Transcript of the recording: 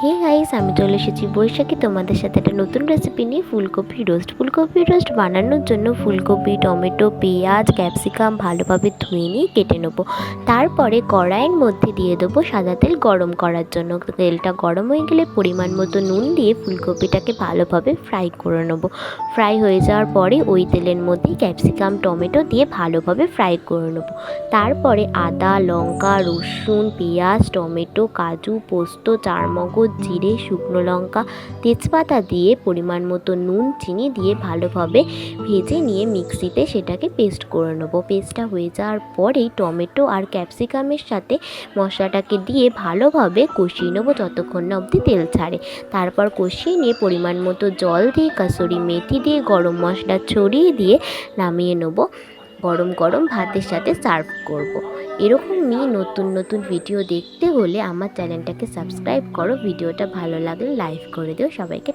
Hey guys, আমি চলে এসেছি বৈশাখী তোমাদের সাথে একটা নতুন রেসিপি নিয়ে। ফুলকপি রোস্ট বানানোর জন্য ফুলকপি, টমেটো, পেঁয়াজ, ক্যাপসিকাম ভালোভাবে ধুয়ে নিয়ে কেটে নেবো। তারপরে কড়াইয়ের মধ্যে দিয়ে দেবো সাদা তেল গরম করার জন্য। তেলটা গরম হয়ে গেলে পরিমাণ মতো নুন দিয়ে ফুলকপিটাকে ভালোভাবে ফ্রাই করে নেবো। ফ্রাই হয়ে যাওয়ার পরে ওই তেলের মধ্যেই ক্যাপসিকাম, টমেটো দিয়ে ভালোভাবে ফ্রাই করে নেবো। তারপরে আদা, লঙ্কা, রসুন, পেঁয়াজ, টমেটো, কাজু, পোস্ত, চারমগজ, জিরে, শুকনো লঙ্কা, তেজপাতা দিয়ে পরিমাণ মতো নুন, চিনি দিয়ে ভালোভাবে ভেজে নিয়ে মিক্সিতে সেটাকে পেস্ট করে নেবো। পেস্টটা হয়ে যাওয়ার পরেই টমেটো আর ক্যাপসিকামের সাথে মশলাটাকে দিয়ে ভালোভাবে কষিয়ে নেবো যতক্ষণ না অবধি তেল ছাড়ে। তারপর কষিয়ে নিয়ে পরিমাণ মতো জল দিয়ে কাসুরি মেথি দিয়ে গরম মশলা ছড়িয়ে দিয়ে নামিয়ে নেবো। গরম গরম ভাতের সাথে সার্ভ করব। এরকমই নতুন নতুন ভিডিও দেখতে হলে আমার চ্যানেলটাকে সাবস্ক্রাইব করো। ভিডিওটা ভালো লাগলে লাইক করে দিও। সবাইকে